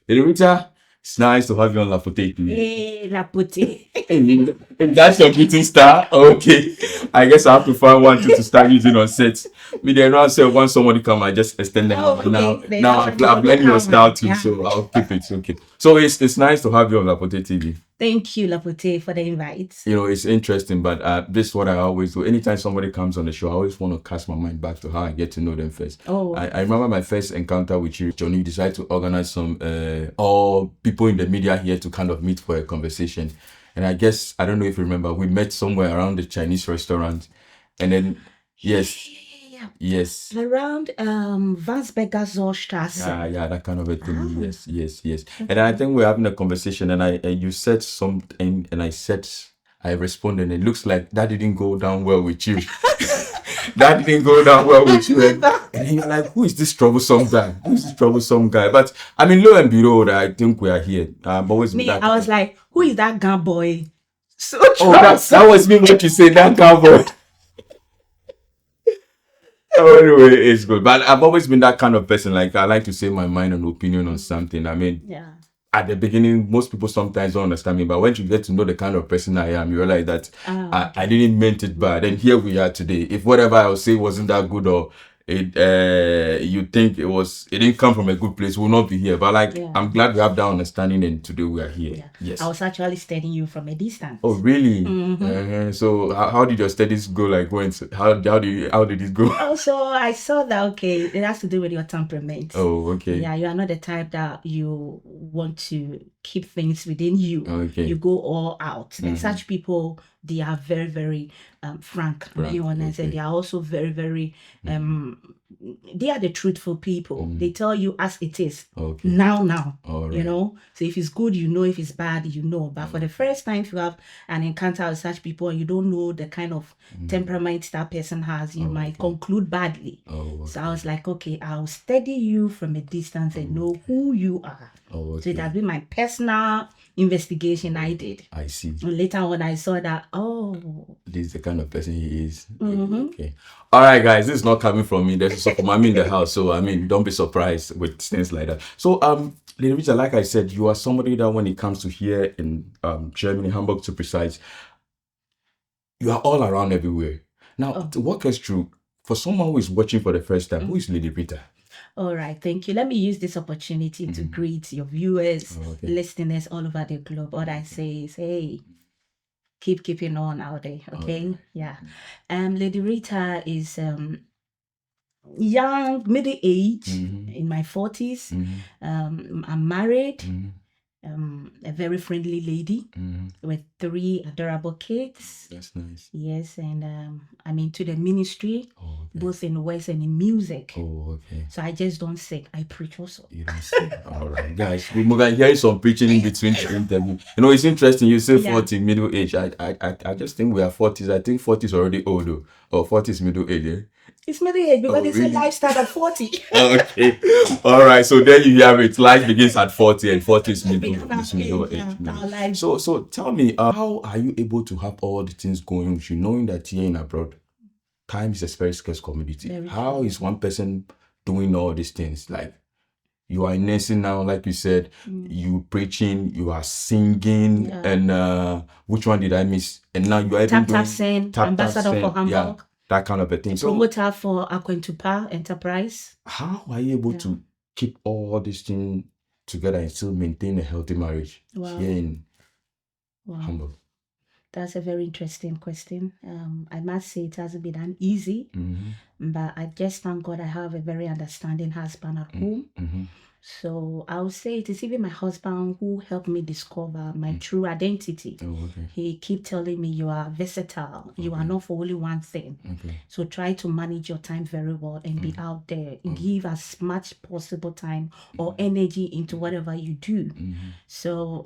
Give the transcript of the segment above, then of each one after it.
Rita, it's nice to have you on LapoteeTV. Hey, Lapotee. If that's your greeting star, okay. I guess I have to find one to start using on set. Me then I say once somebody come, I just extend them. Oh, okay. Now, Then now that I've one learned your will style come. too, Yeah. so I'll keep it. Okay. So it's nice to have you on LapoteeTV. Thank you, Lapotee, for the invite. You know, it's interesting, but this is what I always do. Anytime somebody comes on the show, I always want to cast my mind back to how I get to know them first. Oh, I remember my first encounter with you, Johnny. You decided to organize some all people in the media here to kind of meet for a conversation. And I guess, I don't know if you remember, we met somewhere around the Chinese restaurant. And then, yes, yes. Around Vansberger Zollstrasse. Yeah, that kind of a thing. Ah. Yes. And I think we're having a conversation, and you said something, and I responded, and it looks like that didn't go down well with you. That didn't go down well with you. And you're like, who is this troublesome guy? But I mean, lo and behold, I think we are here. I've always been that. I was like, who is that gun boy? So that was me what you said, that cowboy. Anyway, it's good. But I've always been that kind of person. Like, I like to say my mind and opinion on something. I mean, yeah. At the beginning, most people sometimes don't understand me. But when you get to know the kind of person I am, you realize that I didn't mean it bad. And here we are today. If whatever I would say wasn't that good, or you think it didn't come from a good place, we'll not be here. But I'm glad we have that understanding, and today we are here. Yeah. Yes. I was actually studying you from a distance. Oh, really? So how did your studies go? Like, how did it go? Also, I saw that, okay, it has to do with your temperament. Oh, okay. Yeah, you are not the type that you want to keep things within you. Okay. You go all out. And such people, they are very, very frank, being honest, and they are also very, very they are the truthful people. They tell you as it is. Okay. Now. All right. You know, so if it's good, you know. If it's bad, you know. But for the first time, if you have an encounter with such people and you don't know the kind of temperament that person has, you might conclude badly. Oh, okay. So I was like, okay, I'll study you from a distance and know who you are. Oh, okay. So it has been my personal investigation I did. I see. And later when I saw that, this is the kind of person he is. Okay. All right, guys, this is not coming from me. There's a mommy in the house, so I mean, don't be surprised with things like that. So, Lady Rita, like I said, you are somebody that when it comes to here in Germany, Hamburg to precise, you are all around everywhere. Now, to walk us through, for someone who is watching for the first time, who is Lady Rita? All right, thank you. Let me use this opportunity to greet your viewers, listeners all over the globe. What I say is, hey, keeping on out there, okay? Yeah. Lady Rita is young, middle age, in my 40s. I'm married. A very friendly lady with 3 adorable kids. That's nice. Yes, and I'm into the ministry, both in words and in music. Oh, okay. So I just don't sing, I preach also. You don't sing. All right, guys. We can hear some preaching in between the interview. You know, it's interesting. You say 40, middle age. I just think we are 40s. I think 40 is already old, though. Or 40 is middle age, eh? It's middle age because it's a lifestyle at 40. Okay. All right. So there you have it. Life begins at 40 and 40 is middle age. So tell me, how are you able to have all the things going with you, knowing that here in abroad, time is a very scarce commodity? How is one person doing all these things? Like, you are in nursing now, like you said, you preaching, you are singing, and which one did I miss? And now you are even doing ambassador for Hamburg. Yeah, that kind of a thing. So, promoter for Aquentupa Enterprise. How are you able to keep all these things together and still maintain a healthy marriage here in Hamburg? That's a very interesting question. I must say it hasn't been easy, but I just thank God I have a very understanding husband at home. So I would say it is even my husband who helped me discover my true identity. He keep telling me you are versatile. You are not for only one thing. So try to manage your time very well and be out there. Give as much possible time or energy into whatever you do. So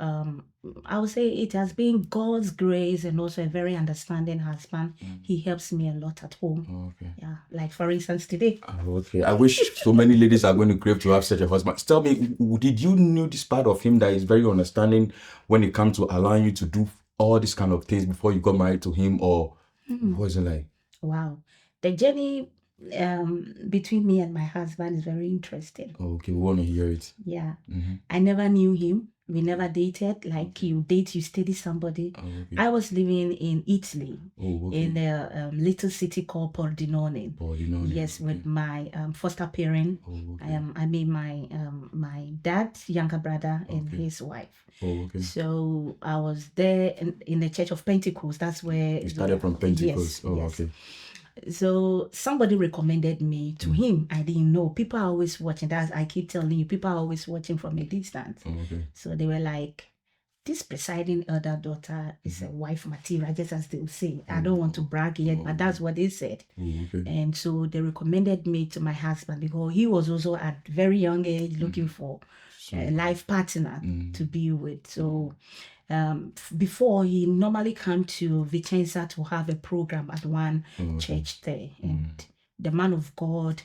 I would say it has been God's grace and also a very understanding husband. He helps me a lot at home. Yeah, like for instance today. Okay, I wish so many ladies are going to crave to have such a husband. Tell me, did you know this part of him that is very understanding when it comes to allowing you to do all these kind of things before you got married to him, or what was it like? Wow, the journey between me and my husband is very interesting. Okay, we want to hear it. Yeah. I never knew him. We never dated. Like you date, you study somebody. Okay. I was living in Italy, Oh, okay. in a little city called Pordenone. Pordenone, Yes, okay. with my foster parent. Oh, okay. I mean my dad's younger brother and Okay. his wife. Oh, okay. So I was there in the Church of Pentecost. That's where You started from Pentecost. Yes, Oh, yes. okay. So somebody recommended me to him. I didn't know. People are always watching. That's I keep telling you, people are always watching from a distance. Oh, okay. So they were like, this presiding elder daughter is a wife material, just as they will say. I don't want to brag yet, but that's what they said. Oh, okay. And so they recommended me to my husband because he was also at very young age looking for a life partner to be with. So before, he normally come to Vicenza to have a program at one church there. And the man of God,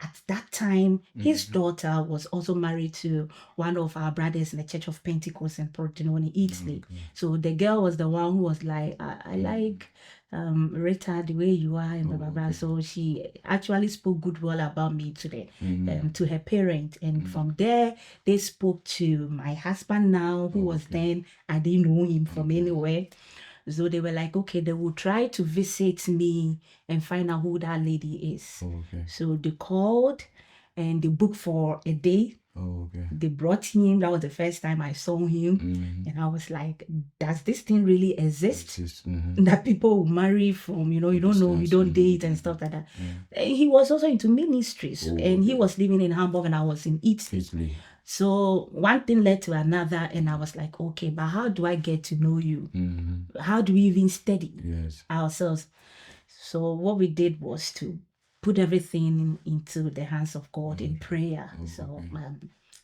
at that time, his daughter was also married to one of our brothers in the Church of Pentecost in Pordenone, Italy. So the girl was the one who was like, I like Rita, the way you are, and blah, blah, blah. So she actually spoke good well about me to her parents. And from there, they spoke to my husband now, who was then, I didn't know him from anywhere. So they were like, okay, they will try to visit me and find out who that lady is. Oh, okay. So they called and they booked for a day. Oh, okay. They brought him. That was the first time I saw him. And I was like, does this thing really exist? That people will marry from, you don't know, you don't date and stuff like that. And he was also into ministries. And he was living in Hamburg and I was in Italy. So one thing led to another, and I was like, okay, but how do I get to know you? How do we even study ourselves? So what we did was to put everything into the hands of God in prayer. So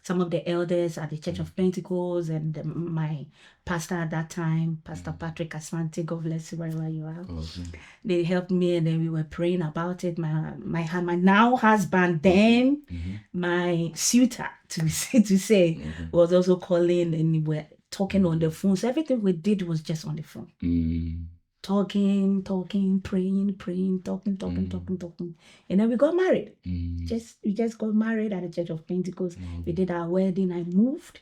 some of the elders at the Church of Pentecost and my pastor at that time, Pastor Patrick Asante, God bless you wherever you are. They helped me, and then we were praying about it. My now husband, then my suitor to say was also calling, and we were talking on the phone. So everything we did was just on the phone. Talking, praying, talking. And then we got married. We just got married at the Church of Pentecost. We did our wedding. I moved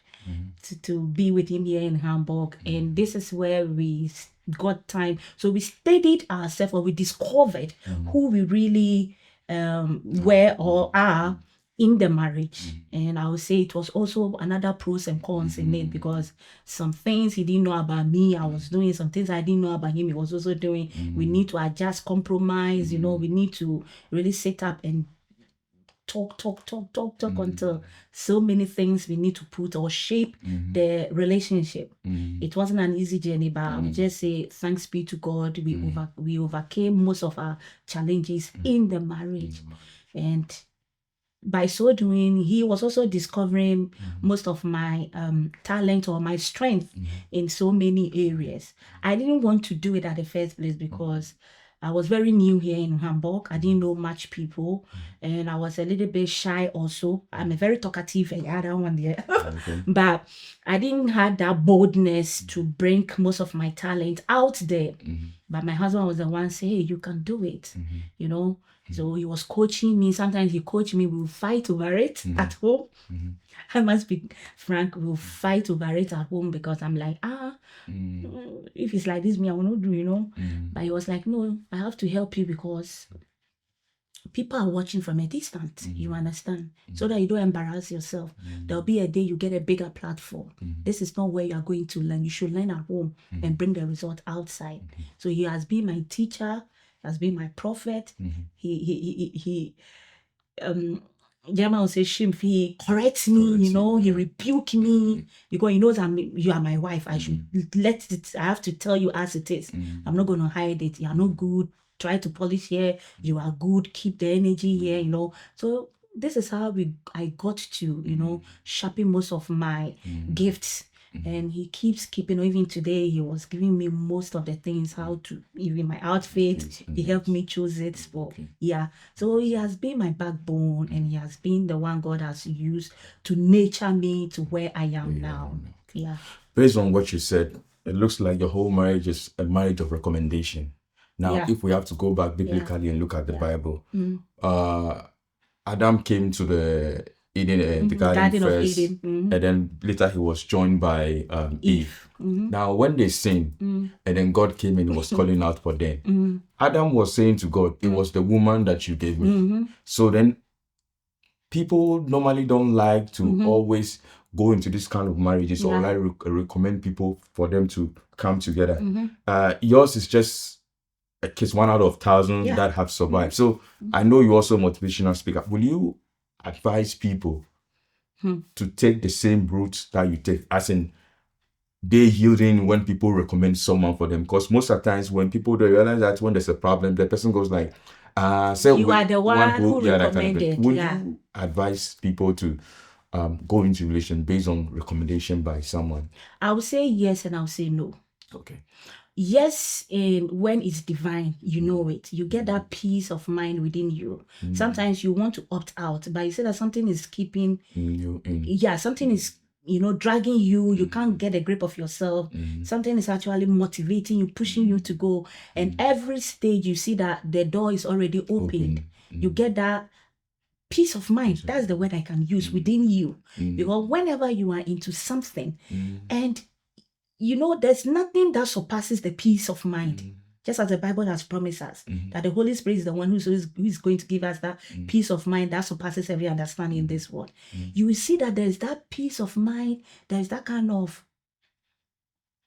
to be with him here in Hamburg. And this is where we got time. So we studied ourselves, or we discovered who we really were or are in the marriage. And I would say it was also another pros and cons in it, because some things he didn't know about me, I was doing. Some things I didn't know about him, he was also doing. We need to adjust, compromise, we need to really sit up and talk until so many things we need to put or shape the relationship. It wasn't an easy journey, but I would just say thanks be to God, we overcame most of our challenges in the marriage. And by so doing, he was also discovering most of my talent or my strength in so many areas. I didn't want to do it at the first place because I was very new here in Hamburg. I didn't know much people, and I was a little bit shy also. I'm a very talkative one there. But I didn't have that boldness to bring most of my talent out there. But my husband was the one saying, hey, you can do it, So he was coaching me. Sometimes he coached me. We would fight over it at home. I must be frank, we will fight over it at home because I'm like, if it's like this, me, I will not do, But he was like, no, I have to help you because people are watching from a distance, you understand? So that you don't embarrass yourself. There'll be a day you get a bigger platform. This is not where you are going to learn. You should learn at home and bring the result outside. So he has been my teacher, has been my prophet. He German will say shimp, he corrects me, he rebukes me because he knows you are my wife. I should I have to tell you as it is. I'm not going to hide it. You are not good. Try to polish here. You are good. Keep the energy here, So this is how I got to, sharpen most of my gifts. And he keeps keeping, even today, he was giving me most of the things, how to, even my outfit, he helped me choose it. So he has been my backbone, and he has been the one God has used to nurture me to where I am now. Based on what you said, it looks like your whole marriage is a marriage of recommendation. Now, Yeah. if we have to go back biblically and look at the Yeah. Bible, Adam came to the Eden, the garden of first, Eden. and then later he was joined by Eve. Now, when they sinned, and then God came and he was calling out for them. Adam was saying to God, "It was the woman that you gave me." So then, people normally don't like to always go into this kind of marriages, or like recommend people for them to come together. Yours is just a case 1 out of 1,000 that have survived. So I know you're also a motivational speaker. Will you advise people to take the same route that you take, as in they yielding when people recommend someone for them? Because most of the times when people don't realize that when there's a problem, the person goes like, say you are the one who that kind of recommended. thing. Will you advise people to go into relation based on recommendation by someone? I will say yes and I'll say no. Okay. Yes, when it's divine, you know it. You get that peace of mind within you. Sometimes you want to opt out, but you say that something is keeping you in. Yeah, something is, dragging you. You can't get a grip of yourself. Something is actually motivating you, pushing you to go. And every stage you see that the door is already opened. You get that peace of mind. That's the word I can use within you. Because whenever you are into something, and there's nothing that surpasses the peace of mind. Just as the Bible has promised us, that the Holy Spirit is the one who is going to give us that peace of mind that surpasses every understanding in this world. You will see that there's that peace of mind, there's that kind of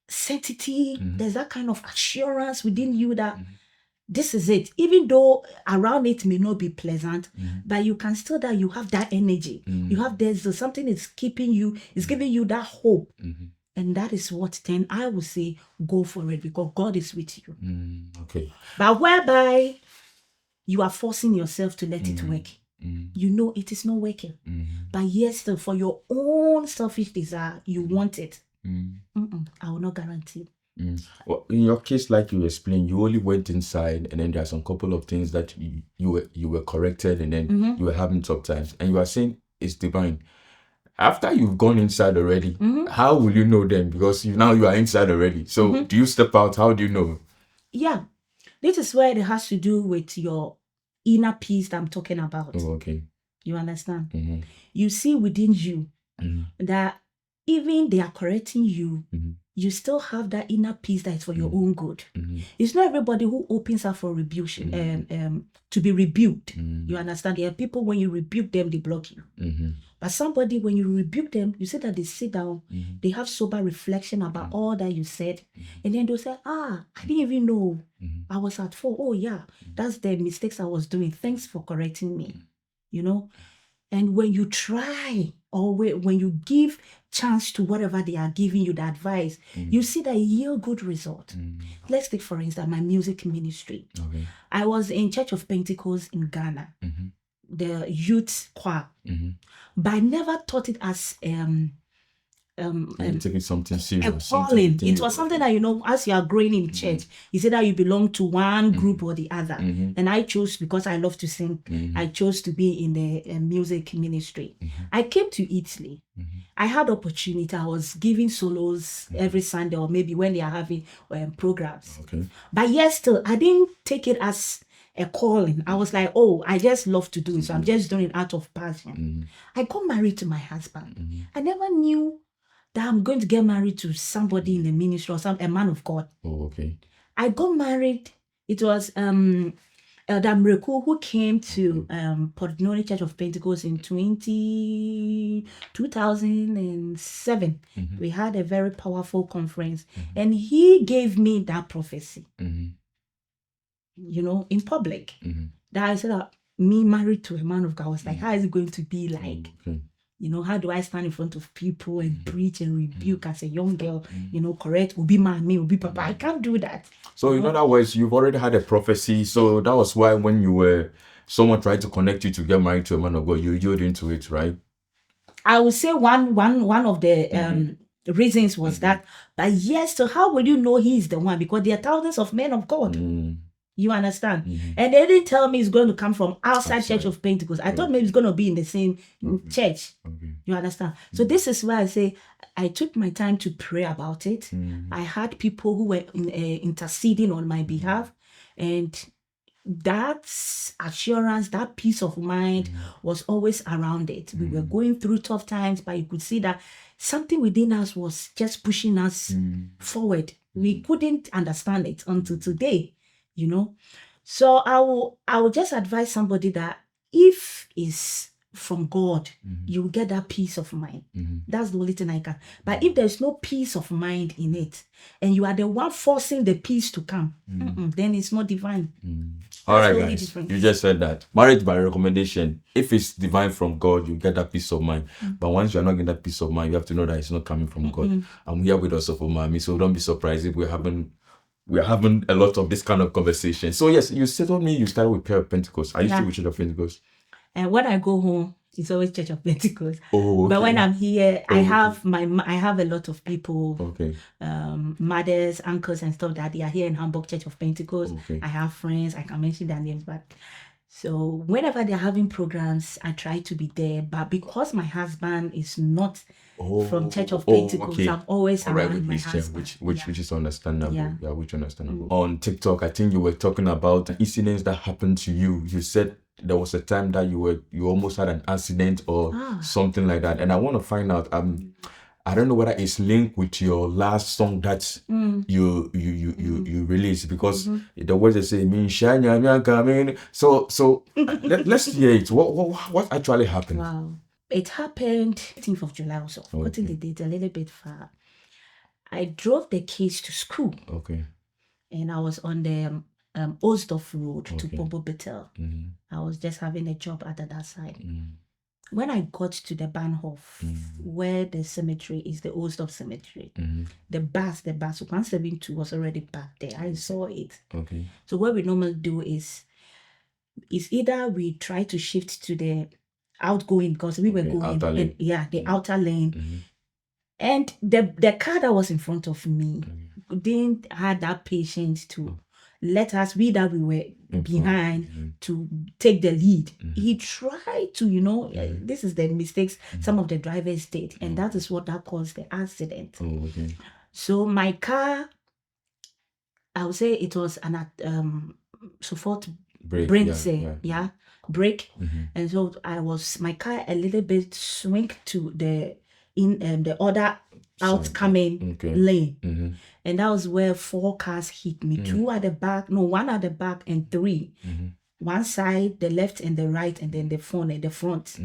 sanctity, there's that kind of assurance within you that this is it. Even though around it may not be pleasant, but you can still that you have that energy. You have there's something is keeping you, is giving you that hope. And that is what then I would say go for it, because God is with you. Okay. But whereby you are forcing yourself to let it work, it is not working. But yes, so for your own selfish desire, you want it. I will not guarantee. Well, in your case, like you explained, you only went inside, and then there are some couple of things that you were corrected, and then you were having tough times, and you are saying it's divine. After you've gone inside already, how will you know then? Because you are inside already. So do you step out? How do you know? Yeah, this is where it has to do with your inner peace that I'm talking about. Oh, okay. You understand? You see within you that even they are correcting you, you still have that inner peace that is for your own good. It's not everybody who opens up for rebuke, to be rebuked. You understand? There are people, when you rebuke them, they block you. But somebody, when you rebuke them, you see that they sit down, they have sober reflection about all that you said, and then they'll say, I didn't even know. I was at fault. Oh yeah, that's the mistakes I was doing. Thanks for correcting me. And when you try, or when you give chance to whatever they are giving you, the advice, you see that yield good result. Let's take, for instance, my music ministry. Okay. I was in Church of Pentecost in Ghana, the youth choir, but I never thought it as taking something serious. Calling. It was something that, as you are growing in church, you say that you belong to one group or the other. And I chose, because I love to sing, I chose to be in the music ministry. I came to Italy. I had opportunity. I was giving solos every Sunday, or maybe when they are having programs. Okay. But yes, still, I didn't take it as a calling. I was like, I just love to do it, so I'm just doing it out of passion. I got married to my husband. I never knew that I'm going to get married to somebody in the ministry, or a man of God. Oh, okay. I got married. It was Elder Mreku, who came to Pordenone Church of Pentecost in 2007. We had a very powerful conference, and he gave me that prophecy, in public. That I said that me married to a man of God, I was like, how is it going to be like? Okay. How do I stand in front of people and preach and rebuke as a young girl, correct, Obi mommy, Obi papa? I can't do that. So in other words, you've already had a prophecy. So that was why when someone tried to connect you to get married to a man of God, you yielded into it, right? I would say one of the reasons was that. But yes, so how will you know he is the one? Because there are thousands of men of God. You understand? And they didn't tell me it's going to come from outside Church of Pentecost. I thought maybe it's going to be in the same church. You understand? So this is why I say I took my time to pray about it. I had people who were interceding on my behalf. And that assurance, that peace of mind was always around it. We were going through tough times, but you could see that something within us was just pushing us forward. We couldn't understand it until today, you know. So I will just advise somebody that if it's from God, you will get that peace of mind. That's the only thing I can. But if there's no peace of mind in it, and you are the one forcing the peace to come, then it's not divine. All right, the only guys. difference. You just said that. Marriage by recommendation. If it's divine from God, you get that peace of mind. But once you're not getting that peace of mind, you have to know that it's not coming from God. I'm here with us of Mommy, so don't be surprised if we're having a lot of this kind of conversation. So yes, you said on me you started with Prayer of Pentecost. Are you still with Church of Pentecost? And when I go home, it's always Church of Pentecost. Oh, okay. But when I'm here, I have a lot of people, Okay. mothers, uncles, and stuff that they are here in Hamburg Church of Pentecost. Okay. I have friends. I can mention their names, but so whenever they're having programs, I try to be there. But because my husband is not from Church of Pentecost, okay. I'm always All right, around my which husband. which is understandable. Yeah. Which understandable. On TikTok, I think you were talking about incidents that happened to you. You said there was a time that you almost had an accident or something like that, and I want to find out. I don't know whether it's linked with your last song that you released, because the words they say mean shanya coming. So let's hear it. What actually happened? Wow. It happened 18th of July also. I've gotten the date a little bit far. I drove the kids to school. Okay. And I was on the Osdorf Road to Bobo Betel. I was just having a job at that side. When I got to the Bahnhof, where the cemetery is, the Osdorf Cemetery, the bus 172 was already parked there. I saw it. Okay. So what we normally do is either we try to shift to the outgoing, because we were going outer lane. the outer lane. And the car that was in front of me didn't have that patience to let us, we that we were behind, to take the lead. He tried to, this is the mistakes some of the drivers did, and that is what that caused the accident. Oh, okay. So my car, I would say it was an support brake, brake. And so my car a little bit swing to the other outcoming lane. And that was where 4 cars hit me. 2 at the back, one at the back, and 3. One side, the left and the right, and then the front and the front.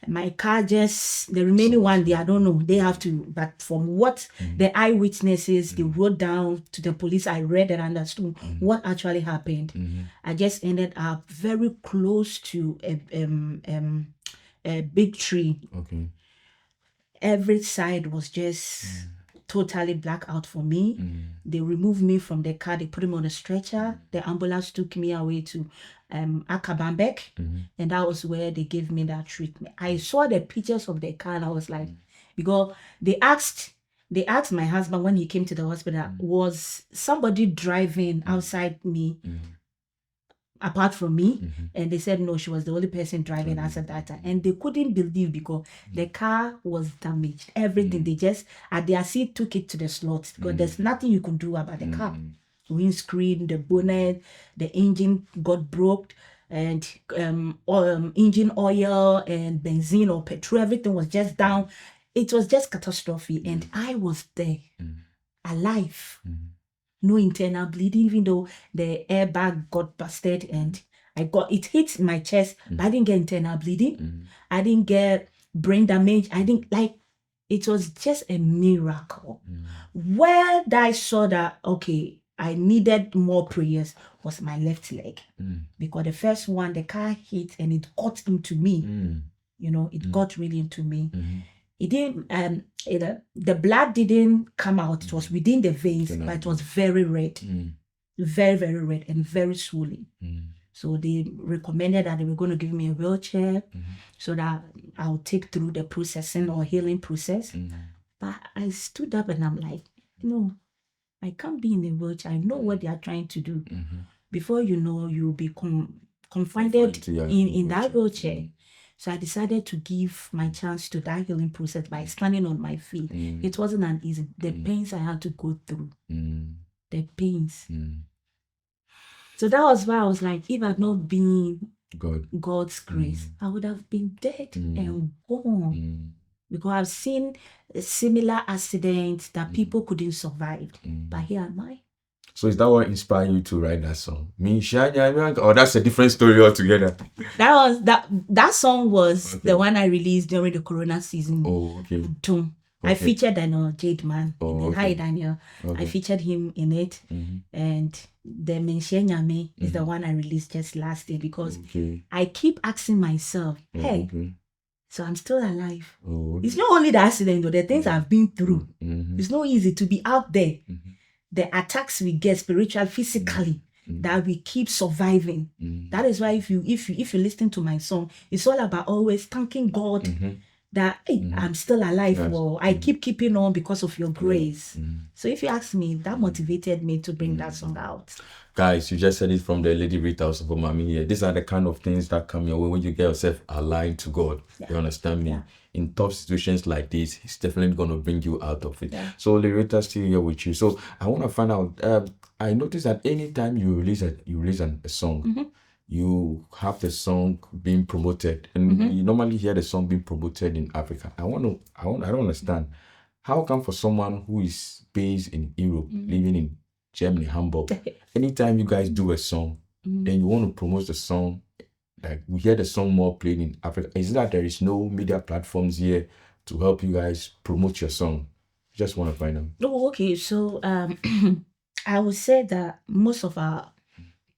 My car just, the remaining one, I don't know, they have to, but from what the eyewitnesses, they wrote down to the police, I read and understood what actually happened. I just ended up very close to a big tree. Okay. Every side was just totally black out for me. They removed me from the car, they put me on a stretcher. The ambulance took me away to Akabambek, and that was where they gave me that treatment. I saw the pictures of the car and I was like, because they asked my husband when he came to the hospital, was somebody driving outside me apart from me? And they said no, she was the only person driving as at that time. And they couldn't believe, because the car was damaged, everything. They just at their seat took it to the slot, because there's nothing you could do about the car. Windscreen, the bonnet, the engine got broke, and engine oil and benzene or petrol, everything was just down. It was just catastrophe. And I was there alive. No internal bleeding, even though the airbag got busted and it hit my chest, but I didn't get internal bleeding. I didn't get brain damage. It was just a miracle. Where I saw that, okay, I needed more prayers was my left leg. Because the first one, the car hit and it got into me. It got really into me. It didn't, the blood didn't come out. It was within the veins, but it was very red, very, very red, and very swollen. So they recommended that they were going to give me a wheelchair so that I'll take through the processing or healing process. But I stood up and I'm like, no, I can't be in a wheelchair. I know what they are trying to do. Before you know, you'll be confined in that wheelchair. So I decided to give my chance to that healing process by standing on my feet. It wasn't an easy. The pains I had to go through. The pains. So that was why I was like, if I'd not been God's Mm. grace, I would have been dead and gone. Because I've seen similar accidents that people couldn't survive. But here am I. So is that what inspired you to write that song? Or that's a different story altogether? That song was Okay. the one I released during the Corona season. Oh, okay. I featured Daniel Jade Man in it. okay. Hi Daniel. Okay. I featured him in it. And the Menshenya is the one I released just last day because I keep asking myself, hey, so I'm still alive. It's not only the accident or the things I've been through. It's not easy to be out there. The attacks we get spiritual, physically, that we keep surviving. That is why if you listen to my song, it's all about always thanking God that hey, I'm still alive. Yes. Or I keep keeping on because of your grace. So if you ask me, that motivated me to bring that song out. Guys, you just said it from the lady Rita also for mommy here. These are the kind of things that come your way when you get yourself aligned to God. You understand me? In tough situations like this, He's definitely going to bring you out of it. So Rita's still here with you. So I want to find out. I noticed that anytime you release a song, you have the song being promoted, and you normally hear the song being promoted in Africa. I don't understand. How come for someone who is based in Europe, living in Germany, Hamburg, anytime you guys do a song, then you want to promote the song, like we hear the song more played in Africa. Is it that there is no media platforms here to help you guys promote your song? Just want to find out. Oh, okay. So I would say that most of our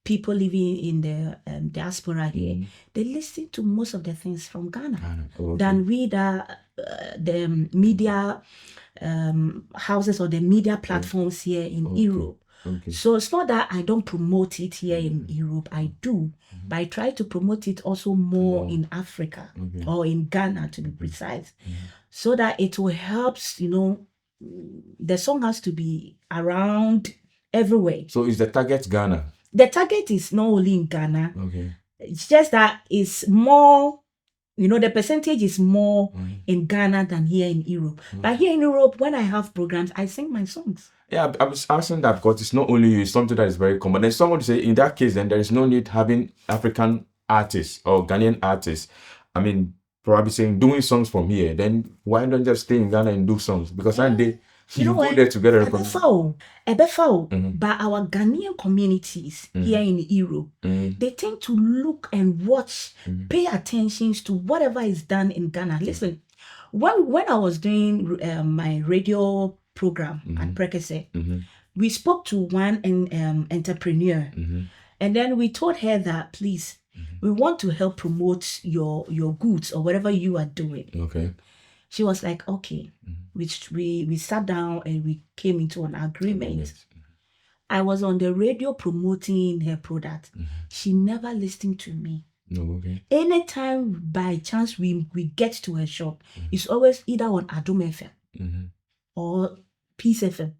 people living in the diaspora here, they listen to most of the things from Ghana. Than we the media houses or the media platforms here in Europe. So it's not that I don't promote it here in Europe. I do, but I try to promote it also more in Africa or in Ghana, to be precise, so that it will help. The song has to be around everywhere. So is the target Ghana? The target is not only in Ghana. It's just that it's more, the percentage is more in Ghana than here in Europe. But here in Europe, when I have programs, I sing my songs. Yeah, I was asking that because it's not only you, it's something that is very common. Then someone would say, in that case, then there is no need having African artists or Ghanaian artists. I mean, probably saying doing songs from here. Then why don't just stay in Ghana and do songs? Because you go there together. But our Ghanaian communities here in Europe, they tend to look and watch, pay attention to whatever is done in Ghana. Listen, when I was doing my radio program at Prekese, we spoke to one entrepreneur, and then we told her that, please, we want to help promote your goods or whatever you are doing. Okay. She was like, okay. We sat down and we came into an agreement. Yes. I was on the radio promoting her product. She never listened to me. No, okay. Anytime by chance we get to her shop, it's always either on Adom FM or Peace FM.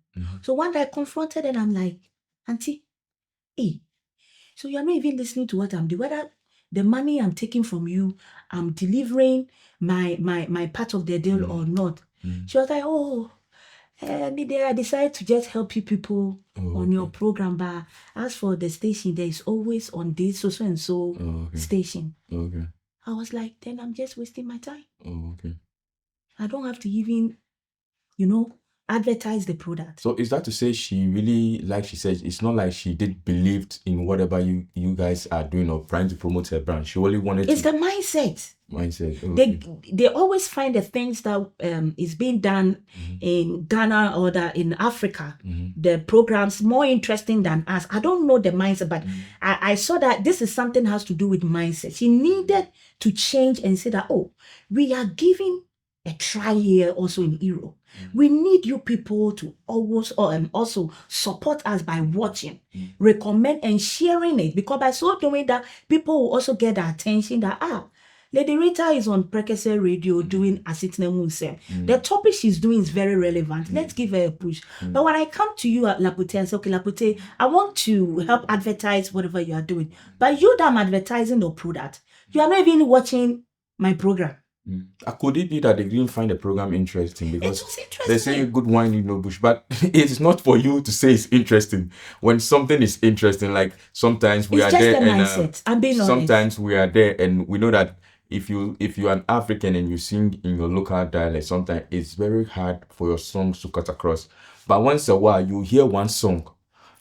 So one day I confronted her and I'm like, Auntie, so you're not even listening to what I'm doing. Whether the money I'm taking from you, I'm delivering my part of the deal or not. She was like, I decided to just help you people on your program. But as for the station, there is always on this so and so station. Okay. I was like, then I'm just wasting my time. Okay. I don't have to even, advertise the product. So is that to say she really, like she said, it's not like she did believed in whatever you guys are doing or trying to promote her brand. She only wanted it's the mindset. Okay. They always find the things that is being done in Ghana or that in Africa, the programs more interesting than us. I don't know the mindset, but I saw that this is something has to do with mindset. She needed to change and say that, we are giving a try here also in Europe. We need you people to always also support us by watching, recommend and sharing it, because by so doing that, people will also get the attention that Lady Rita is on Prekese Radio doing Asitne Munse. The topic she's doing is very relevant. Let's give her a push. But when I come to you at Lapote and say, okay, Lapote, I want to help advertise whatever you are doing. But you that I'm advertising the product, you are not even watching my program. Could it be that they didn't find the program interesting? Because It was interesting. they say good wine in no bush, but it is not for you to say it's interesting. When something is interesting, like sometimes we It's are just there the and mindset. I'm being honest. sometimes we are there and we know that if you're an African and you sing in your local dialect, sometimes it's very hard for your songs to cut across. But once a while you hear one song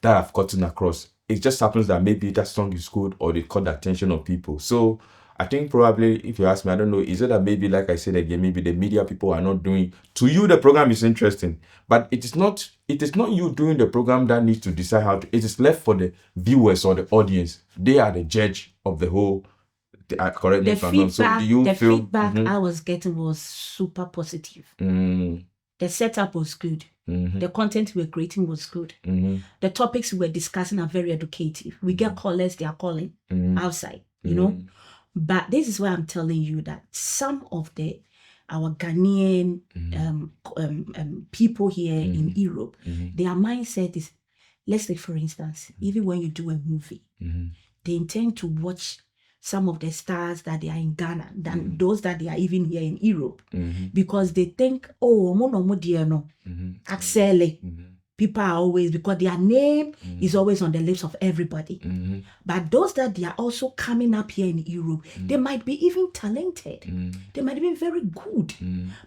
that I've gotten across. It just happens that maybe that song is good or they caught the attention of people. So I think probably if you ask me, I don't know, is it that maybe like I said again, maybe the media people are not doing to you the program is interesting, but it is not you doing the program that needs to decide how to it is left for the viewers or the audience. They are the judge of the whole correct me The if I'm wrong. So feedback, do you the feel feedback I was getting was super positive. Mm, The setup was good. The content we were creating was good. The topics we were discussing are very educative. We get callers, they are calling outside, you know. But this is why I'm telling you that some of our Ghanaian people here in Europe, their mindset is, let's say for instance, even when you do a movie, they intend to watch some of the stars that they are in Ghana than those that they are even here in Europe, because they think, oh, Axele. People are always, because their name is always on the lips of everybody. But those that they are also coming up here in Europe, they might be even talented. They might be very good.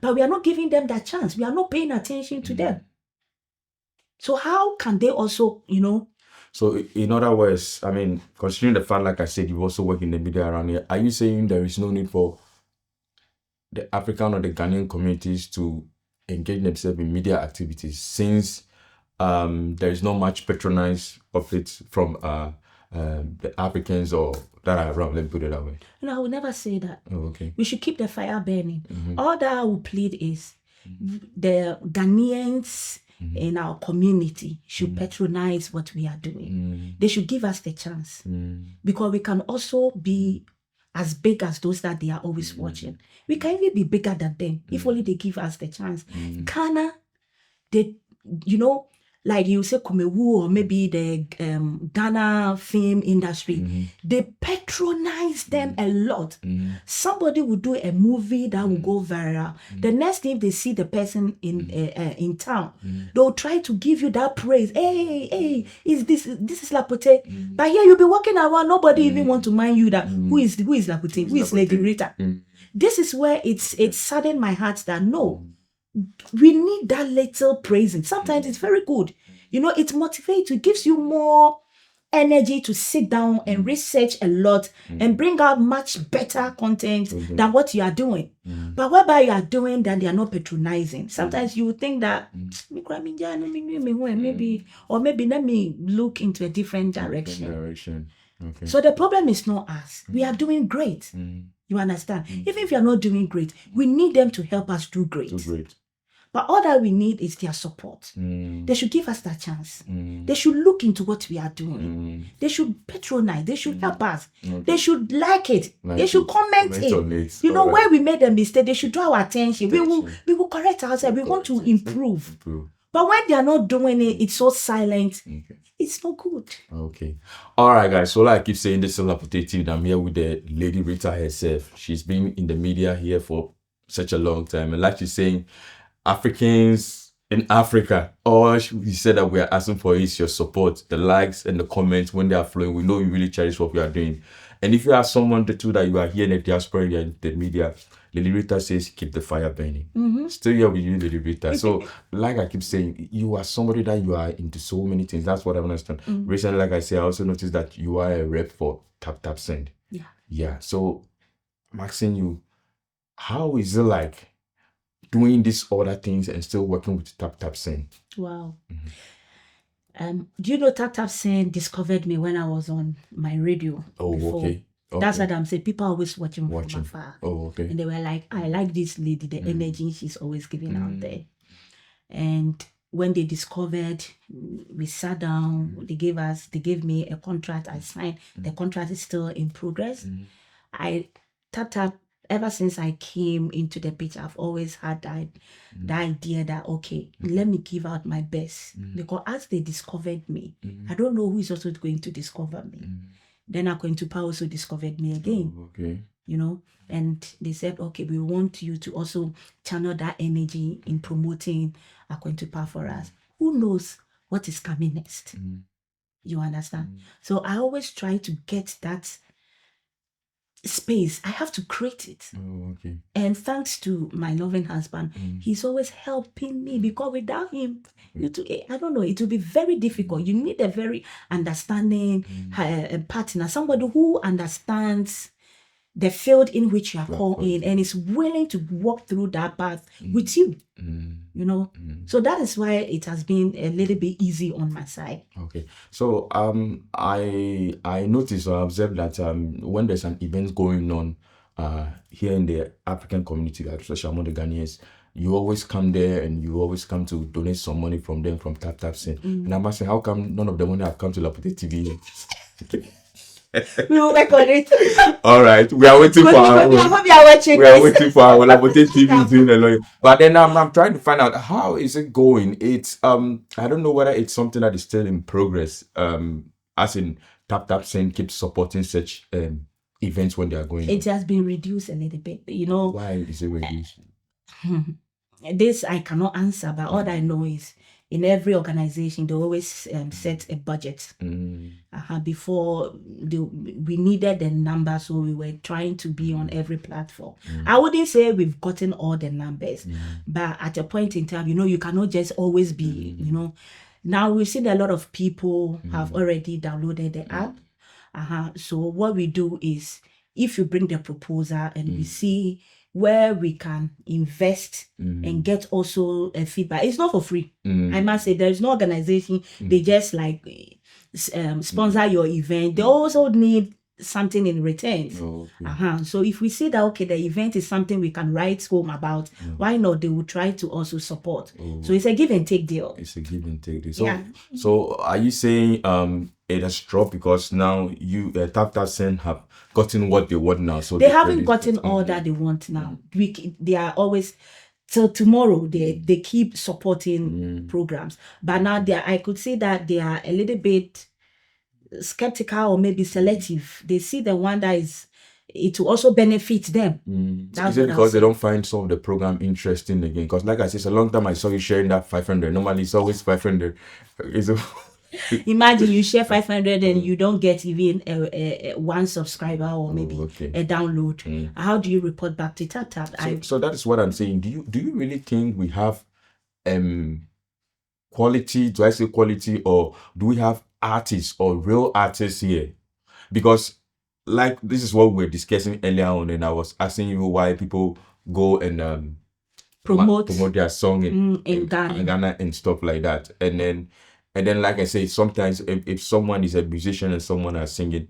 But we are not giving them that chance. We are not paying attention to them. So how can they also, So, in other words, I mean, considering the fact, like I said, you also work in the media around here, are you saying there is no need for the African or the Ghanaian communities to engage themselves in media activities since there is not much patronize of it from the Africans or that are around? Let me put it that way. No, I will never say that. Oh, okay. We should keep the fire burning. All that I will plead is the Ghanaians in our community should patronize what we are doing. They should give us the chance, because we can also be as big as those that they are always watching. We can even be bigger than them if only they give us the chance. Ghana, they, like you say Kumewu or maybe the Ghana film industry, they patronize them a lot. Somebody will do a movie that will go viral. The next thing they see the person in town, they'll try to give you that praise. Hey, is this is Lapote? But here you'll be walking around, nobody even want to mind you that who is Lapote? Who is Lady Rita? This is where it saddened my heart that no, we need that little praising. Sometimes it's very good. It motivates you, gives you more energy to sit down and research a lot and bring out much better content than what you are doing. But whereby you are doing that, they are not patronizing. Sometimes you would think that maybe let me look into a different direction. Okay. So the problem is not us. We are doing great. You understand? Even if you are not doing great, we need them to help us do great. But all that we need is their support. They should give us that chance. They should look into what we are doing. They should patronize. They should help us. They should like it. They should comment it. Where we made a mistake, they should draw our attention. We will correct ourselves. We want to improve. But when they are not doing it, it's so silent. It's not good. Okay. All right, guys. So like I keep saying, this is LapoteeTV. I'm here with the lady Rita herself. She's been in the media here for such a long time. And like she's saying, Africans in Africa, all we said that we are asking for is your support, the likes and the comments when they are flowing. We know you really cherish what we are doing. And if you are someone too that you are here in the diaspora, you are in the media, Lady Rita says keep the fire burning. Still here with you, Lady Rita. So like I keep saying, you are somebody that you are into so many things. That's what I understand. Recently, like I said, I also noticed that you are a rep for Tap Tap Send. Yeah. So I'm asking you, how is it like doing these other things and still working with Tap Tap Send? Wow. Do you know Tap Tap Send discovered me when I was on my radio? Okay. That's what I'm saying. People are always watching from afar. Okay. And they were like, I like this lady, the energy she's always giving out there. And when they discovered, we sat down, they gave me a contract, I signed. The contract is still in progress. Ever since I came into the picture, I've always had that idea that, okay, let me give out my best. Because as they discovered me, I don't know who is also going to discover me. Then Akwentupa also discovered me again. you know, and they said, okay, we want you to also channel that energy in promoting Akwentupa for us. Who knows what is coming next? You understand? So I always try to get that space. I have to create it. Oh, okay. And thanks to my loving husband, he's always helping me, because without him, I don't know, it will be very difficult. You need a very understanding partner, somebody who understands the field in which you are called in and is willing to walk through that path with you. You know, so that is why it has been a little bit easy on my side. Okay, so I noticed or observed that when there's an event going on here in the African community, especially among the Ghanaians, you always come there and you always come to donate some money from them from Tap Tap Send. And I must say, how come none of the money have come to LapoteeTV? We will work on it. All right, we are waiting for our I hope you are watching. we are waiting for our LapoteeTV doing a lot. But then I'm trying to find out how is it going. It's I don't know whether it's something that is still in progress. As in Tap Tap Send keeps supporting such events when they are going. It has been reduced a little bit. You know, why is it reduced? This I cannot answer, but all I know is in every organization they always set a budget. Before we needed the number, so we were trying to be on every platform. I wouldn't say we've gotten all the numbers, but at a point in time, you know, you cannot just always be, you know. Now we've seen a lot of people have already downloaded the app. So what we do is, if you bring the proposal and we see where we can invest and get also a feedback. It's not for free. I must say, there is no organization, they just like sponsor your event. They also need something in return. So if we see that, okay, the event is something we can write home about, why not? They will try to also support. So it's a give and take deal. It's a give and take deal. So, so are you saying it has dropped because now you Tap Tap Send have gotten what they want now? So they haven't gotten all that they want now. They are always till tomorrow. They keep supporting programs, but now I could say that they are a little bit skeptical or maybe selective. They see the one that is, it will also benefit them. Is it because they don't find some of the program interesting again? Because like I said, it's a long time I saw you sharing that 500. Normally it's always 500. Imagine you share 500 and you don't get even a one subscriber or maybe a download. How do you report back to Tap Tap? So that is what I'm saying. Do you really think we have quality? Do I say quality, or do we have artists or real artists here? Because like this is what we were discussing earlier on, and I was asking you why people go and promote their song in Ghana and stuff like that. And then like I say, sometimes if someone is a musician and someone is singing,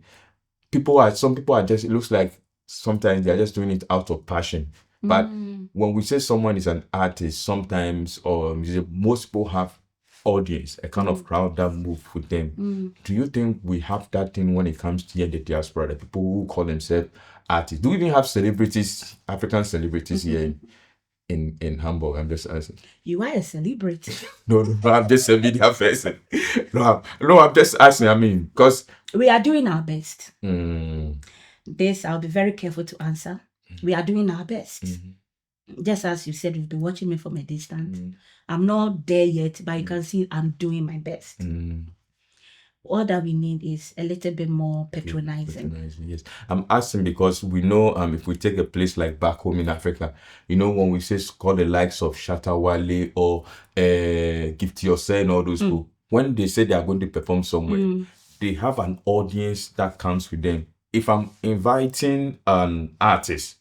some people are just, it looks like sometimes they're just doing it out of passion. But when we say someone is an artist, sometimes, or most people have audience, a kind of crowd that move with them. Do you think we have that thing when it comes to the diaspora, the people who call themselves artists? Do we even have celebrities, African celebrities here in Hamburg? I'm just asking. You are a celebrity. No, I'm just a media person. No, I'm just asking. I mean, because we are doing our best. This I'll be very careful to answer. We are doing our best. Just as you said, you've been watching me from a distance. I'm not there yet, but you can see I'm doing my best. All that we need is a little bit more patronizing. Yes, I'm asking because we know if we take a place like back home in Africa, you know, when we say call the likes of Shatta Wale or Gift Yourself and all those people, when they say they are going to perform somewhere, they have an audience that comes with them. If I'm inviting an artist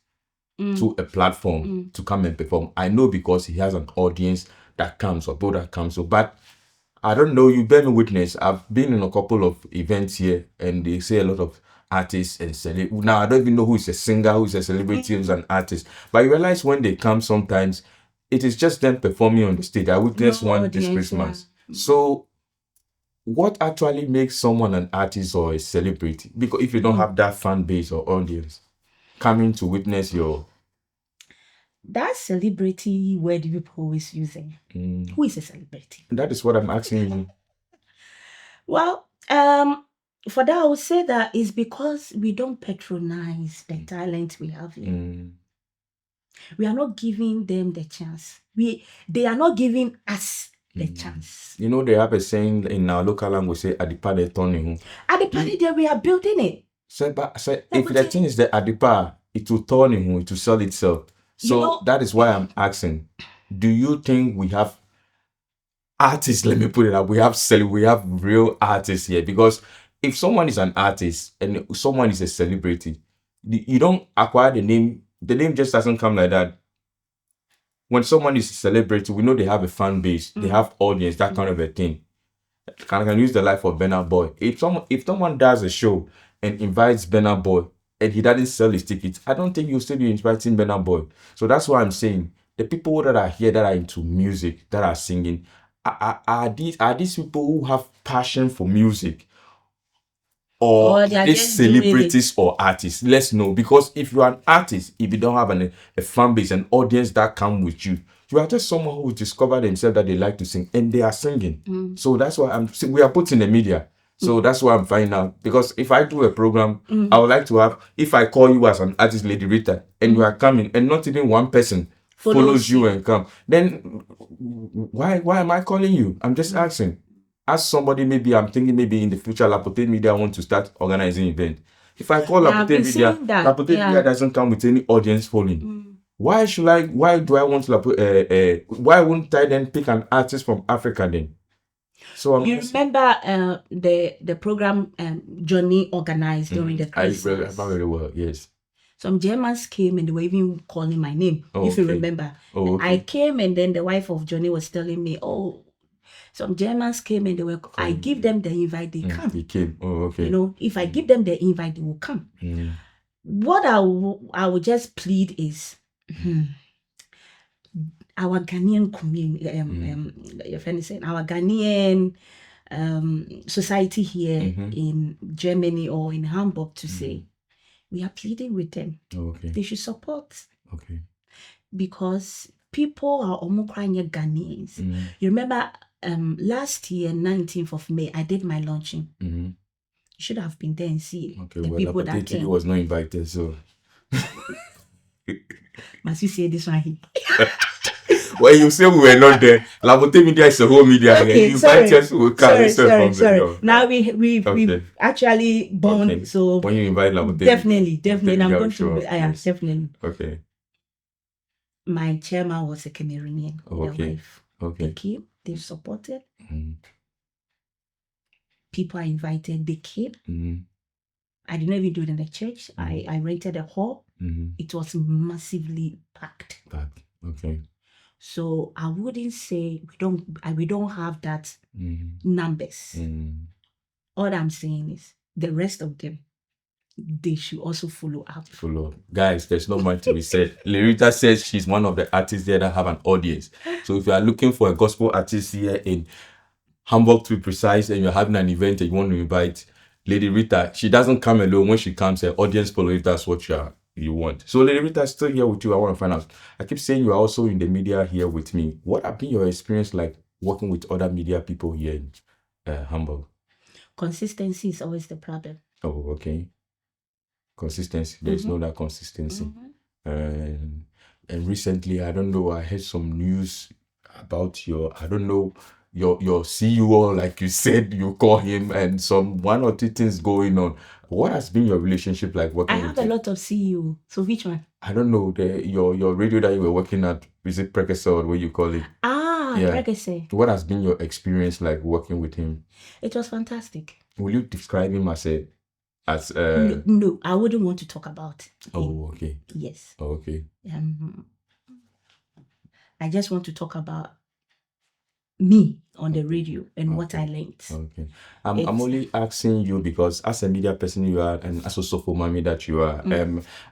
to a platform to come and perform, I know because he has an audience that comes or people that comes. So, but I don't know, you bear me witness. I've been in a couple of events here and they say a lot of artists and celebrities. Now, I don't even know who is a singer, who is a celebrity, who's an artist. But you realize when they come sometimes, it is just them performing on the stage. I witnessed one this Christmas. So, what actually makes someone an artist or a celebrity? Because if you don't have that fan base or audience coming to witness your... That celebrity word people always using. Who is a celebrity? That is what I'm asking you. Well, For that, I would say that it's because we don't patronize the talent we have here. We are not giving them the chance. They are not giving us the chance. You know, they have a saying in our local language, say, Adipa de Tony. At the party there, we are building it. If the thing is the Adipa, it will turn him, it will sell itself. So that is why I'm asking, do you think we have artists? Let me put it up. We have real artists here, because if someone is an artist and someone is a celebrity, you don't acquire the name. The name just doesn't come like that. When someone is a celebrity, we know they have a fan base, they have audience, that kind of a thing. I can use the life of Burna Boy. If someone does a show and invites Burna Boy and he doesn't sell his tickets, I don't think you'll still be inviting Burna Boy. So that's why I'm saying the people that are here that are into music, that are singing, are these people who have passion for music, or they are these just doing it. celebrities or artists? Let's know, because if you're an artist, if you don't have a fan base, an audience that come with you, you are just someone who discovered themselves that they like to sing and they are singing. So that's why we are put in the media. So that's why I'm finding out, because if I do a program, I would like to have, if I call you as an artist, Lady Rita, and you are coming and not even one person follows you and come, then why am I calling you? I'm just asking. As somebody, maybe I'm thinking maybe in the future, Lapote Media want to start organizing event. If I call Lapote Media, Lapote Media doesn't come with any audience following. Why do I want to, why wouldn't I then pick an artist from Africa then? So you remember the program Johnny organized during the Christmas? I remember very well, yes. Some Germans came and they were even calling my name, if you remember. I came and then the wife of Johnny was telling me, some Germans came and they were, I give them the invite, they come. They came. Oh, okay. You know, if I give them the invite, they will come. What I will just plead is, our Ghanaian community, your friend is saying, our Ghanaian society here in Germany or in Hamburg to say, we are pleading with them. They should support. Because people are almost crying Ghanaians. You remember last year, 19th of May, I did my launching. You should have been there and see the people that came. LapoteeTV was not invited, so. Must you say this one here? Well, you say we were not there. Lapote Media is a whole media. Okay, you invite us, we will come. Sorry. Now we actually bond. Okay. So when you invite Lapote, definitely, I'm going to. I am definitely. Okay. My chairman was a Cameroonian. Okay. Wife. They came. They supported. People are invited. They came. I didn't even do it in the church. I rented a hall. It was massively packed. Okay. So I wouldn't say we don't have that numbers. All I'm saying is the rest of them, they should also follow up. Guys, there's not much to be said. Rita says she's one of the artists there that have an audience. So if you are looking for a gospel artist here in Hamburg, to be precise, and you're having an event and you want to invite Lady Rita, she doesn't come alone. When she comes, her audience follow if that's what you want. So Lady Rita is still here with you. I want to find out. I keep saying you are also in the media here with me. What have been your experience like working with other media people here in Hamburg? Consistency is always the problem. Oh, okay. Consistency. There's no that consistency. And recently, I don't know, I heard some news about your CEO, like you said, you call him, and some one or two things going on. What has been your relationship like working with him? I have a lot of CEO. So which one? I don't know. Your radio that you were working at, is it Prekese or what you call it? Prekese. What has been your experience like working with him? It was fantastic. Will you describe him as No, I wouldn't want to talk about him. Oh, okay. Yes. Oh, okay. I just want to talk about me on the radio and what I learned. Okay. I'm only asking you because as a media person you are, and as a soulful mommy that you are,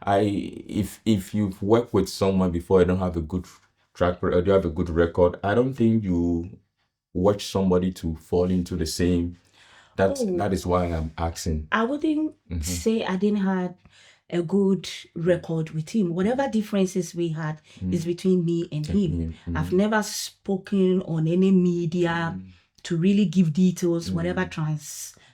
if you've worked with someone before and don't have a good track record, you have a good record, I don't think you watch somebody to fall into the same. That is why I'm asking. I wouldn't say I didn't have a good record with him. Whatever differences we had is between me and him. I've never spoken on any media to really give details, whatever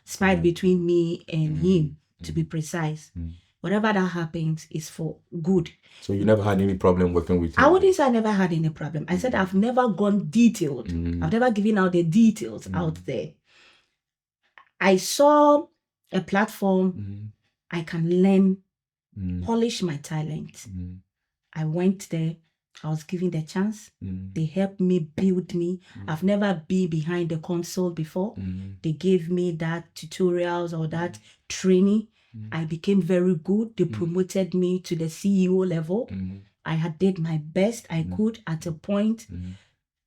spite between me and him, to be precise. Whatever that happens is for good. So you never had any problem working with him? I wouldn't say I never had any problem. I said I've never gone detailed. I've never given out the details out there. I saw a platform I can learn, polish my talent. I went there. I was given the chance. They helped me build me. I've never been behind the console before. They gave me that tutorials or that training. I became very good. They promoted me to the CEO level. I had did my best I could. At a point,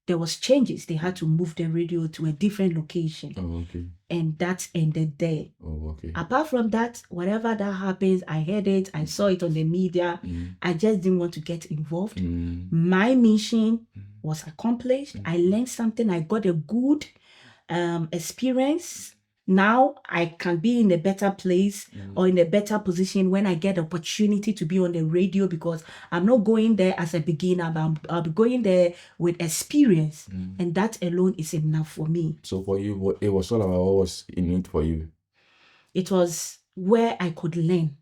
there was changes. They had to move the radio to a different location. Oh, okay. And that ended there. Oh, okay. Apart from that, whatever that happens, I heard it, I saw it on the media. I just didn't want to get involved. My mission was accomplished. I learned something. I got a good experience. Now I can be in a better place or in a better position when I get opportunity to be on the radio, because I'm not going there as a beginner, but I'll be going there with experience, and that alone is enough for me. So for you, it was all about what was in it for you? It was where I could learn.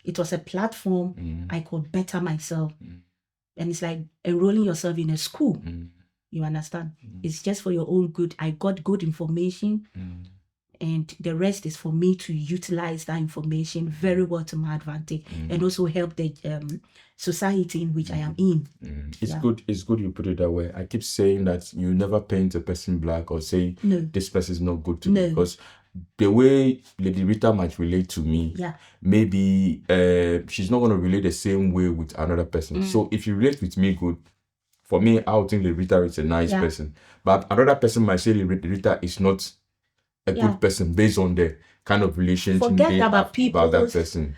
It was a platform I could better myself. And it's like enrolling yourself in a school. You understand? It's just for your own good. I got good information. And the rest is for me to utilize that information very well to my advantage, and also help the society in which I am in. It's good. It's good you put it that way. I keep saying that you never paint a person black or say this person is not good to me, because the way Lady Rita might relate to me, maybe she's not going to relate the same way with another person. So if you relate with me good, for me, I would think Lady Rita is a nice person. But another person might say Lady Rita is not a good person based on the kind of relationship. Forget about people, about that person.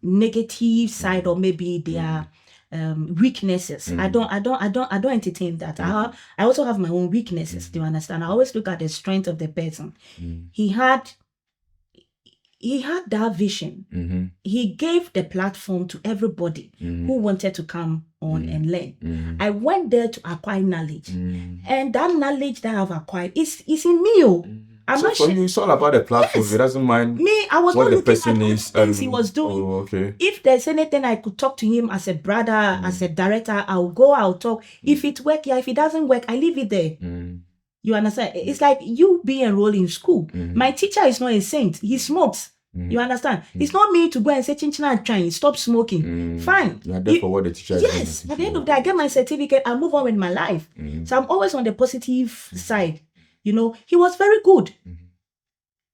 Negative side, or maybe their weaknesses. I don't entertain that. I also have my own weaknesses. Do you understand? I always look at the strength of the person. He had that vision. He gave the platform to everybody who wanted to come on and learn. I went there to acquire knowledge, and that knowledge that I've acquired is in me. So for you, it's all about the platform. It doesn't mind me. I was what not the looking person at is things he was doing. Oh, okay. If there's anything I could talk to him as a brother, as a director, I'll talk. If it works, if it doesn't work, I leave it there. You understand? It's like you being enrolled in school. My teacher is not a saint. He smokes. You understand? It's not me to go and say, Chinchina, I'm trying, stop smoking. Fine. You are there for what the teacher is doing. Yes. At the end of the day, I get my certificate, I move on with my life. So I'm always on the positive side. You know, he was very good.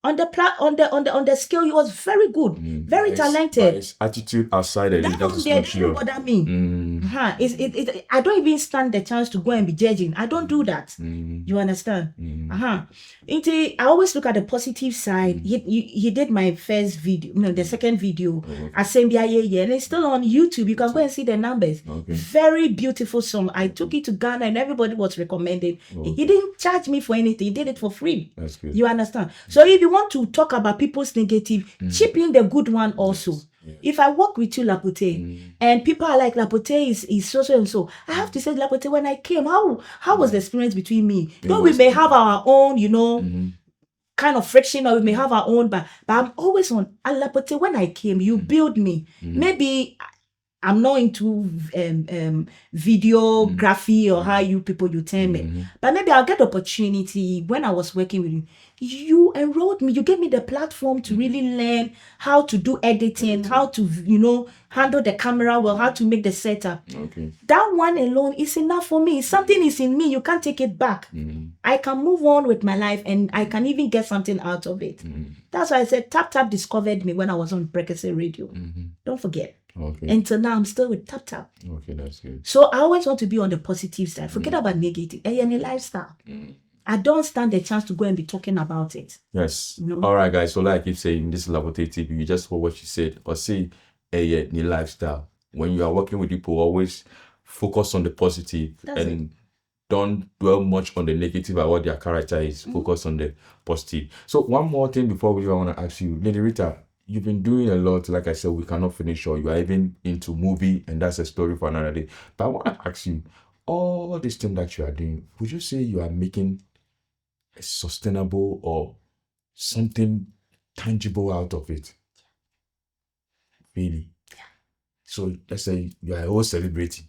On the scale, he was very good, very talented. But his attitude outside it, that doesn't bother me. I don't even stand the chance to go and be judging. I don't do that. You understand? I always look at the positive side. He did my first video, the second video, Assembly, and it's still on YouTube. You can go and see the numbers. Very beautiful song. I took it to Ghana, and everybody was recommending. He didn't charge me for anything. He did it for free. That's good. You understand? So if you want to talk about people's negative, chip in the good one also. If I work with you, Lapote, and people are like, Lapote is so and so, I have to say, Lapote, when I came, how was the experience between me? Though we may have our own, kind of friction, or we may have our own, but I'm always on, Lapote, when I came, you build me. Maybe I'm not into videography or how you people you tell me, but maybe I'll get opportunity. When I was working with you, you enrolled me, you gave me the platform to really learn how to do editing, how to handle the camera well, how to make the setup. That one alone is enough for me. Something is in me, you can't take it back. I can move on with my life, and I can even get something out of it. That's why I said Tap Tap discovered me when I was on Breakfast Radio. Don't forget. Until now, I'm still with Tap Tap. Okay, that's good. So I always want to be on the positive side. Forget about negative. Any lifestyle. I don't stand the chance to go and be talking about it. Yes. All right, guys. So like I keep saying, this is LapoteeTV. You just heard what you said. Or see any lifestyle. When you are working with people, always focus on the positive. And don't dwell much on the negative about what their character is. Focus on the positive. So one more thing before we want to ask you, Lady Rita, you've been doing a lot. Like I said, we cannot finish all. You are even into movie, and that's a story for another day. But I want to ask you, all this thing that you are doing, would you say you are making a sustainable or something tangible out of it. Really. So let's say you are a whole celebrity.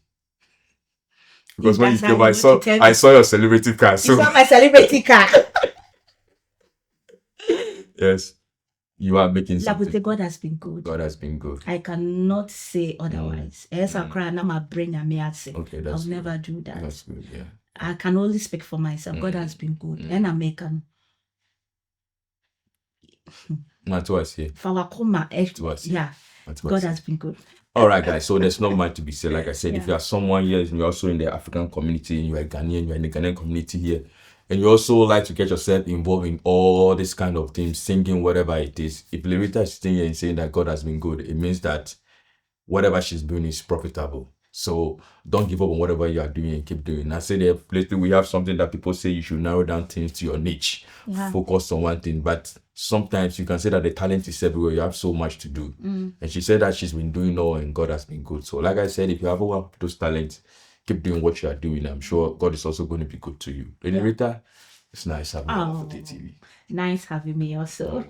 Because when you came, I saw your celebrity car. So you saw my celebrity car. yes, you are making something. Lapotee, God has been good. God has been good. I cannot say otherwise. Else I'll cry and my brain and me say. Okay, I'll that's good. never do that. That's good, yeah. I can only speak for myself. God has been good. And I make Not was here. Yeah. God has been good. All right, guys. So there's not much to be said. Like I said, if you are someone here and you're also in the African community and you're a Ghanaian, you're in the Ghanaian community here, and you also like to get yourself involved in all this kind of things, singing, whatever it is. If Rita is sitting here and saying that God has been good, it means that whatever she's doing is profitable. So don't give up on whatever you are doing and keep doing. I say that lately we have something that people say you should narrow down things to your niche, focus on one thing. But sometimes you can say that the talent is everywhere. You have so much to do. And she said that she's been doing all and God has been good. So like I said, if you have one of those talents, keep doing what you are doing. I'm sure God is also going to be good to you. Lady Rita, it's nice having you on LapoteeTV. Nice having me also.